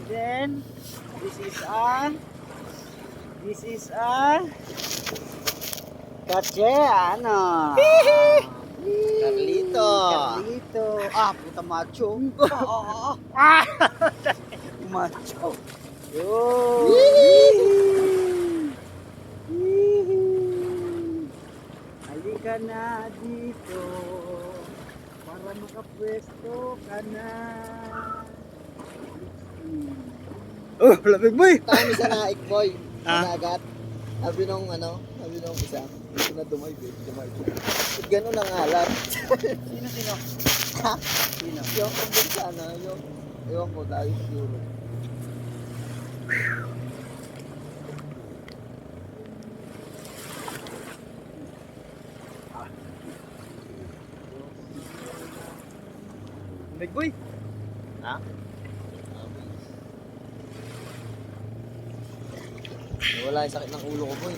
then this is a Kache, ano? Carlito. Carlito. Ah, puta macho. Macho. Yo. Halika na dito para makapwesto ka na. Oh, lamig boy. Tayo sa naik boy. Ah? Nagat. Sabi nung isa. Ito na dumay babe. Ganun ang alat. Sino? Ha? Sino? Yung kung dun sa yung ewan ko dahil siguro. Lamig boy. Ha? Wala yung sakit ng ulo ko boy.